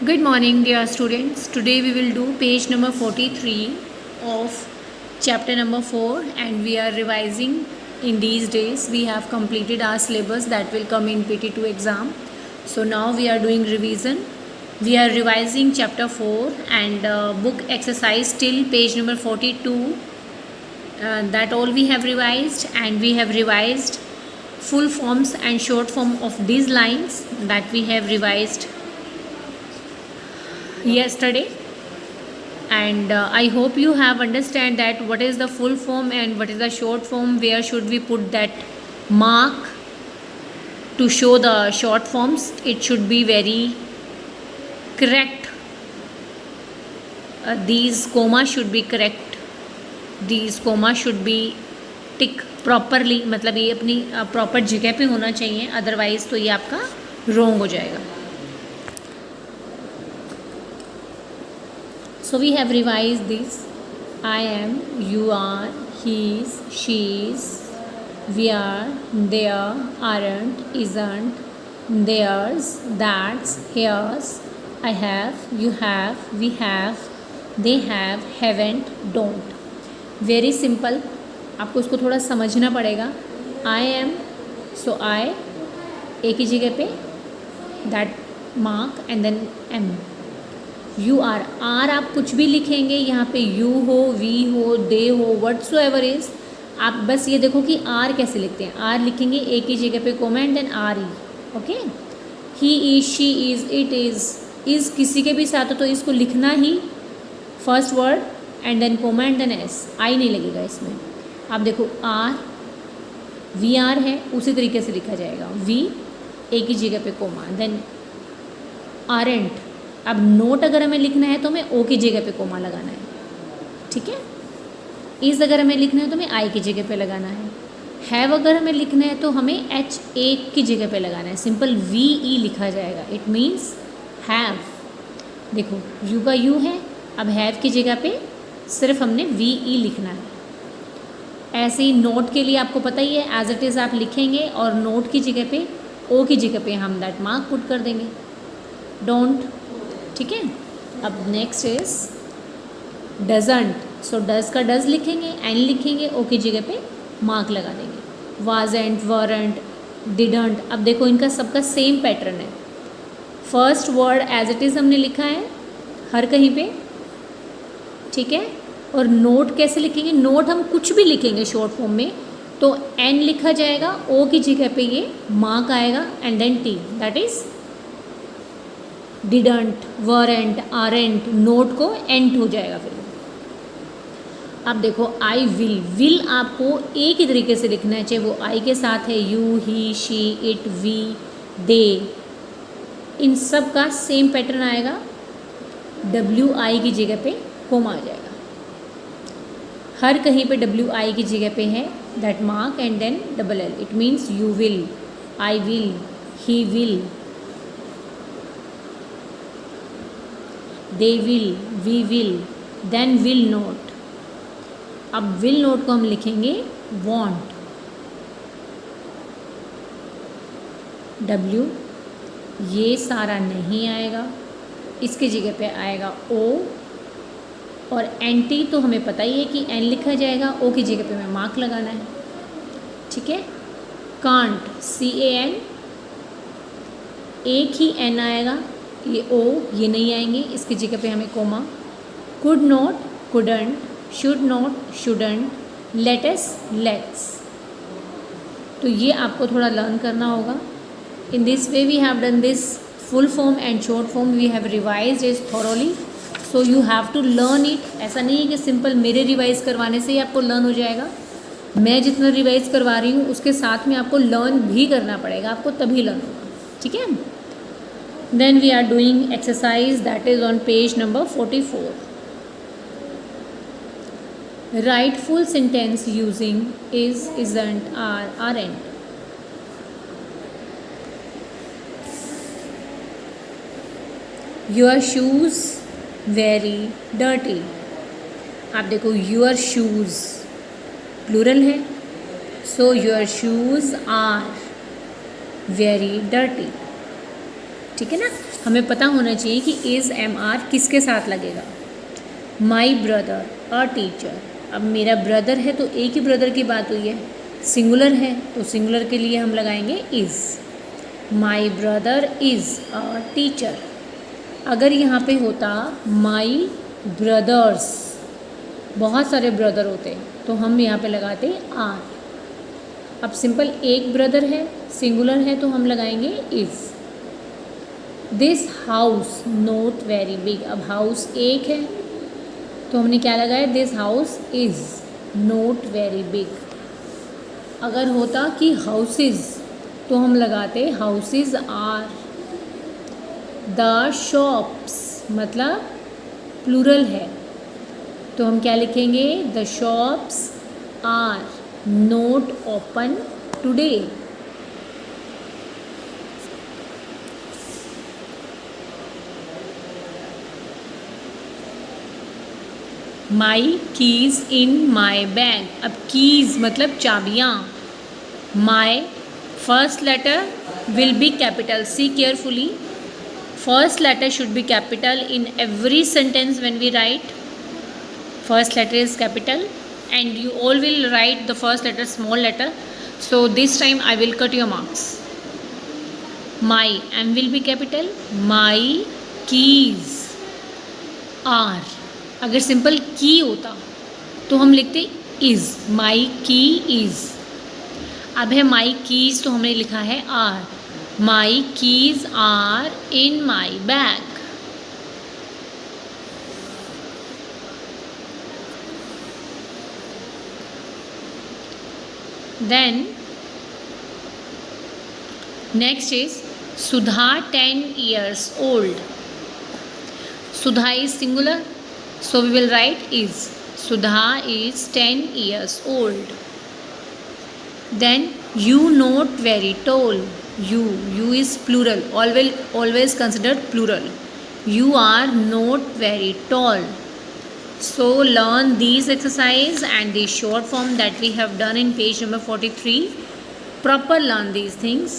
Good morning, dear students. Today we will do page number 43 of chapter number 4, and we are revising in these days. We have completed our syllabus that will come in PT2 exam. So now we are doing revision. We are revising chapter 4 and book exercise till page number 42. That all we have revised, and we have revised full forms and short form of these lines that we have revised yesterday, and I hope you have understand that what is the full form and what is the short form, where should we put that mark to show the short forms. It should be very correct. These comma should be correct, these comma should be tick properly, मतलब ये अपनी proper जगह पे होना चाहिए, otherwise तो ये आपका रॉन्ग हो जाएगा. So we have revised this. I am, you are, he is, she is, we are, there, aren't, isn't, theirs, that's, here's, I have, you have, we have, they have, haven't, don't. Very simple. आपको उसको थोड़ा समझना पड़ेगा. I am, so I, एक ही जगह पे that mark and then am. You are, are आप कुछ भी लिखेंगे यहाँ पे, यू हो, वी हो, दे हो, व्हाटसोएवर इज. आप बस ये देखो कि आर कैसे लिखते हैं. आर लिखेंगे एक ही जगह पे comma and then R E. Okay. He is, she is, it is किसी के भी साथ हो तो इसको लिखना ही first word and then comma and then S. I नहीं लगेगा इसमें. आप देखो आर, वी आर है, उसी तरीके से लिखा जाएगा. वी एक ही जगह पे कोमा, देन आरेंट. अब नोट अगर हमें लिखना है तो हमें ओ की जगह पे कोमा लगाना है. ठीक है. इस अगर हमें लिखना है तो हमें आई की जगह पे लगाना है. हैव अगर हमें लिखना है तो हमें एच एक की जगह पे लगाना है. सिंपल वी ई लिखा जाएगा. It means have. देखो यू का यू है, अब हैव की जगह पे सिर्फ हमने वी ई लिखना है. ऐसे ही नोट के लिए आपको पता ही है, एज इट इज़ आप लिखेंगे और नोट की जगह पे ओ की जगह पे हम दैट मार्क पुट कर देंगे. डोंट. ठीक है. अब next is doesn't. So does का डज लिखेंगे, एन लिखेंगे, ओ की जगह पे मार्क लगा देंगे. Wasn't, weren't, didn't. अब देखो इनका सबका सेम पैटर्न है. First word as it is हमने लिखा है हर कहीं पे. ठीक है. और नोट कैसे लिखेंगे, नोट हम कुछ भी लिखेंगे शॉर्ट फॉर्म में तो एन लिखा जाएगा, ओ की जगह पे ये मार्क आएगा and then t, that is didn't, weren't, aren't. Not को एंट हो जाएगा फिर. अब देखो आई विल. विल आपको एक ही तरीके से लिखना है, चाहे वो आई के साथ है, you, he, she, it, we, they. इन सब का सेम पैटर्न आएगा. डब्ल्यू आई की जगह पे कोमा आ जाएगा. हर कहीं पे डब्ल्यू आई की जगह पे है that mark and then double l. It means you will, I will, he will, they will, we will, then will not. अब will not को हम लिखेंगे want. W ये सारा नहीं आएगा, इसकी जगह पे आएगा O. और एंटी तो हमें पता ही है कि एन लिखा जाएगा, ओ की जगह पे हमें मार्क लगाना है. ठीक है. कांट, CAN, एक ही एन आएगा, ये ओ ये नहीं आएंगे, इसकी जगह पे हमें comma. Could not, couldn't, should not, shouldn't, let us, let's. तो ये आपको थोड़ा लर्न करना होगा. In this way we have done this full form and short form. We have revised it thoroughly, so you have to learn it. ऐसा नहीं है कि सिंपल मेरे रिवाइज करवाने से ही आपको लर्न हो जाएगा. मैं जितना रिवाइज करवा रही हूँ उसके साथ में आपको लर्न भी करना पड़ेगा, आपको तभी लर्न होगा. ठीक है. Then we are doing exercise that is on page number 44. Write full sentence using is, isn't, are, aren't. Your shoes very dirty. आप देखो your shoes plural है, so your shoes are very dirty. ठीक है ना. हमें पता होना चाहिए कि इज़ एम आर किसके साथ लगेगा। माई ब्रदर अ टीचर, अब मेरा ब्रदर है तो एक ही ब्रदर की बात हुई है, सिंगुलर है तो सिंगुलर के लिए हम लगाएंगे is. My brother is a teacher. अगर यहाँ पे होता माई ब्रदर्स, बहुत सारे ब्रदर होते तो हम यहाँ पे लगाते आर। अब सिंपल एक ब्रदर है, सिंगुलर है तो हम लगाएंगे is. This house not very big, अब हाउस एक है तो हमने क्या लगाया, this house is not very big. अगर होता कि हाउसेज तो हम लगाते हाउसेज आर। द शॉप्स मतलब प्लूरल है तो हम क्या लिखेंगे, the shops are not open today. My keys in my bag, अब कीज़ मतलब चाबियाँ। My first letter will be capital, see carefully, first letter should be capital in every sentence when we write. First letter is capital and you all will write the first letter small letter, so this time I will cut your marks. My, M will be capital, my keys are, अगर simple की होता तो हम लिखते is, my key is। अब है my keys तो हमने लिखा है are। My keys are in my bag. Then next is Sudha 10 years old. Sudha is singular, so we will write is. Sudha is 10 years old. Then you not very tall. You is plural, always considered plural. You are not very tall. So learn these exercise and the short form that we have done in page number 43. Proper learn these things.